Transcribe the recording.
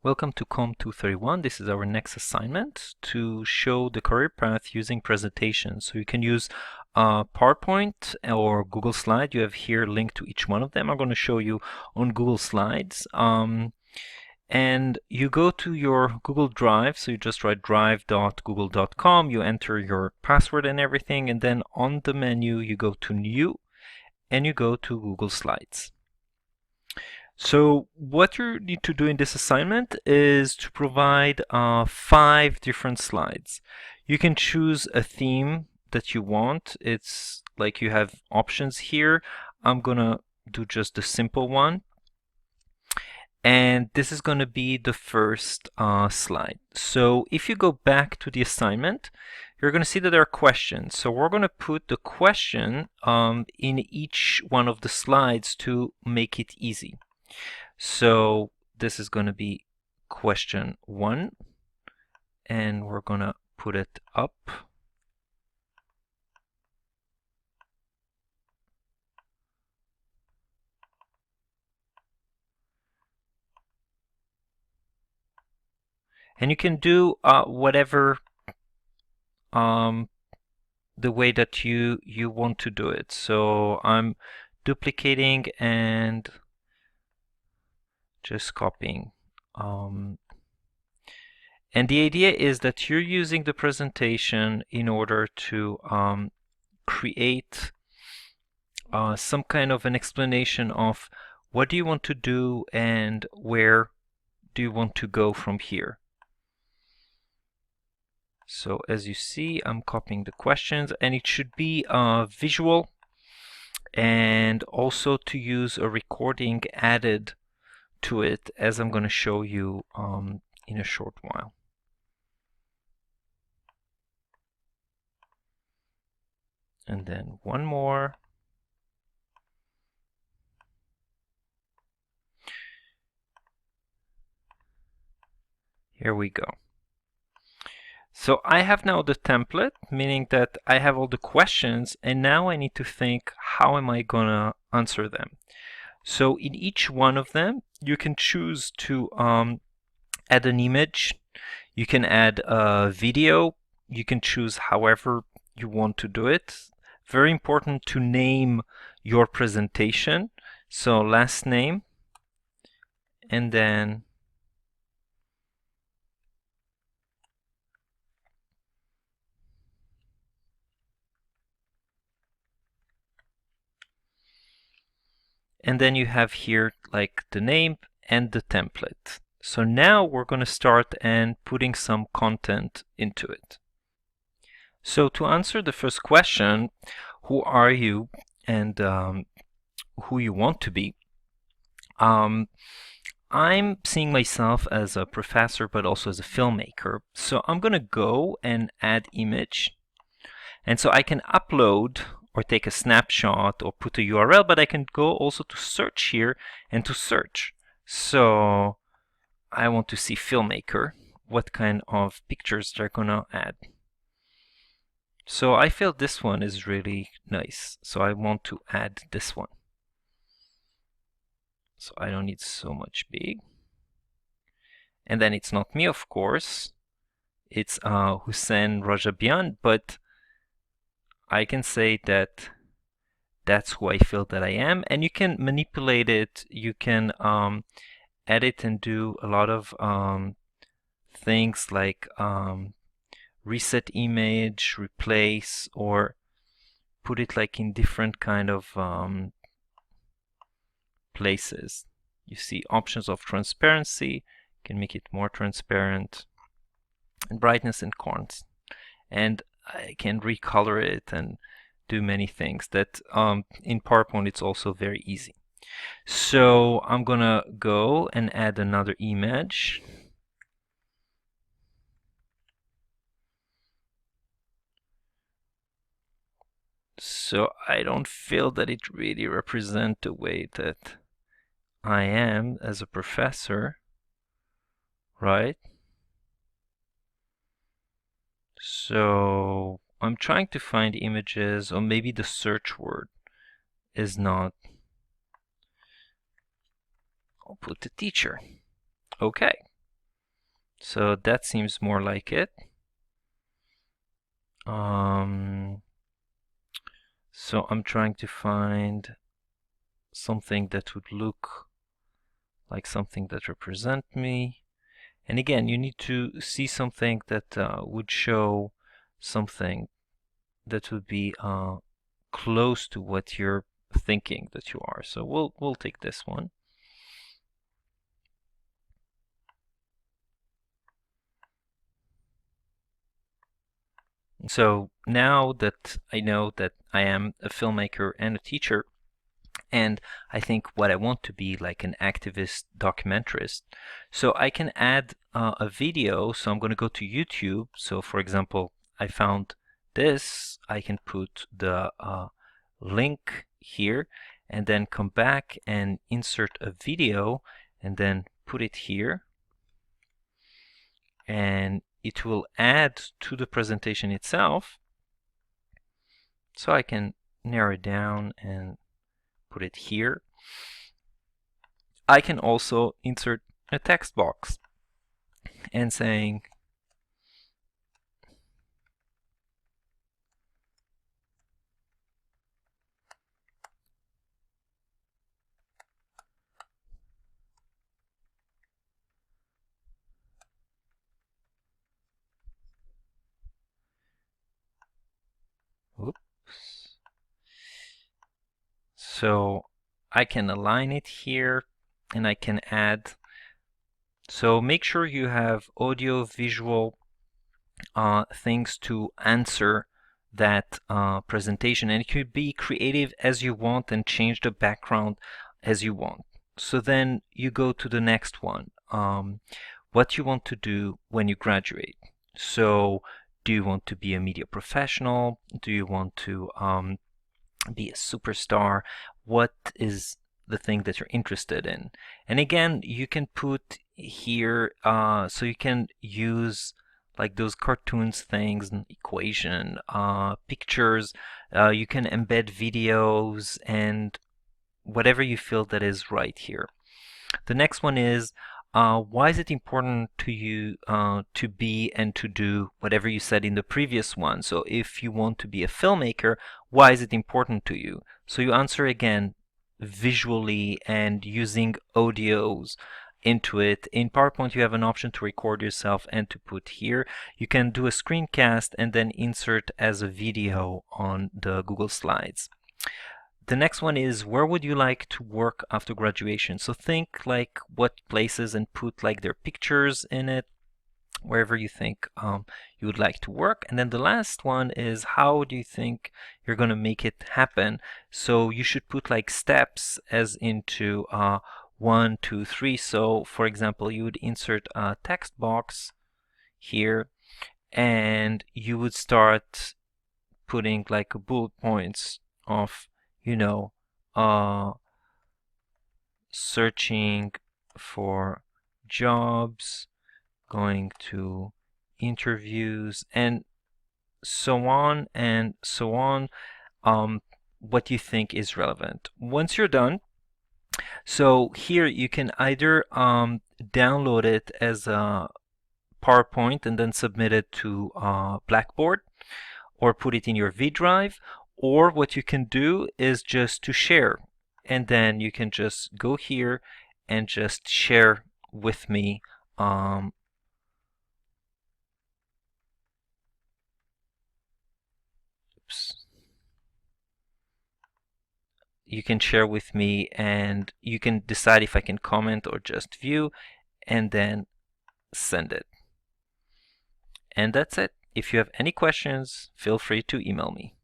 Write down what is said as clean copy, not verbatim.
Welcome to COMM 231. This is our next assignment to show the career path using presentations. So you can use PowerPoint or Google Slide. You have here a link to each one of them. I'm going to show you on Google Slides. And you go to your Google Drive, so you just write drive.google.com, you enter your password and everything, and then on the menu you go to New, and you go to Google Slides. So what you need to do in this assignment is to provide 5 different slides. You can choose a theme that you want. It's like you have options here. I'm gonna do just the simple one. And this is going to be the first slide. So if you go back to the assignment, you're going to see that there are questions. So we're going to put the question in each one of the slides to make it easy. So this is going to be question 1, and we're going to put it up. And you can do whatever the way that you want to do it. So I'm duplicating and just copying. And the idea is that you're using the presentation in order to create some kind of an explanation of what do you want to do and where do you want to go from here. So as you see, I'm copying the questions, and it should be visual, and also to use a recording added to it, as I'm going to show you in a short while. And then one more. Here we go. So I have now the template, meaning that I have all the questions, and now I need to think, how am I gonna answer them? So in each one of them, you can choose to add an image, you can add a video, you can choose however you want to do it. Very important to name your presentation. So last name, and then you have here like the name and the template. So now we're going to start and putting some content into it. So to answer the first question, who are you and who you want to be, I'm seeing myself as a professor but also as a filmmaker. So I'm going to go and add image. And so I can upload or take a snapshot or put a URL, but I can go also to search here and to search. So I want to see filmmaker, what kind of pictures they're gonna add. So I feel this one is really nice, so I want to add this one. So I don't need so much big. And then it's not me, of course. It's Hussein Rajabian, but I can say that that's who I feel that I am, and you can manipulate it. You can edit and do a lot of things like reset image, replace, or put it like in different kind of places. You see options of transparency, you can make it more transparent, and brightness and contrast. And I can recolor it and do many things that in PowerPoint it's also very easy. So I'm gonna go and add another image. So I don't feel that it really represents the way that I am as a professor, right? So I'm trying to find images, or maybe the search word is not. I'll put the teacher. Okay. So that seems more like it. So I'm trying to find something that would look like something that represent me. And again, you need to see something that would show something that would be close to what you're thinking that you are. So we'll take this one. So now that I know that I am a filmmaker and a teacher, and I think what I want to be like an activist documentarist, so I can add a video. So I'm going to go to YouTube. So for example, I found this. I can put the link here and then come back and insert a video and then put it here, and it will add to the presentation itself. So I can narrow it down and put it here. I can also insert a text box and saying oops. So I can align it here and I can add. So make sure you have audio visual things to answer that presentation, and it could be creative as you want and change the background as you want. So then you go to the next one. What you want to do when you graduate. So do you want to be a media professional? Do you want to be a superstar? What is the thing that you're interested in? And again, you can put here, so you can use like those cartoons things, equation, pictures. You can embed videos and whatever you feel that is right here. The next one is why is it important to you to be and to do whatever you said in the previous one? So if you want to be a filmmaker, why is it important to you? So you answer again visually and using audios into it. In PowerPoint, you have an option to record yourself and to put here. You can do a screencast and then insert as a video on the Google Slides. The next one is where would you like to work after graduation? So think like what places and put like their pictures in it, wherever you think you would like to work. And then the last one is how do you think you're going to make it happen? So you should put like steps as into 1, 2, 3. So for example, you would insert a text box here and you would start putting like bullet points of searching for jobs, going to interviews, and so on and so on, what you think is relevant. Once you're done, so here you can either download it as a PowerPoint and then submit it to Blackboard, or put it in your V drive, or what you can do is just to share, and then you can just go here and just share with me you can share with me and you can decide if I can comment or just view and then send it. And that's it. If you have any questions, feel free to email me.